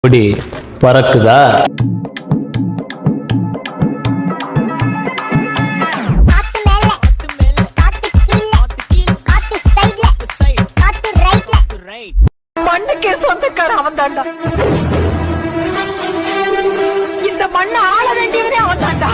இப்படி பறக்குதா? மண்ணுக்கே சொந்தக்கார அவன் தாண்டா. இந்த மண்ணை ஆள வேண்டியவனே அவன் தாண்டா.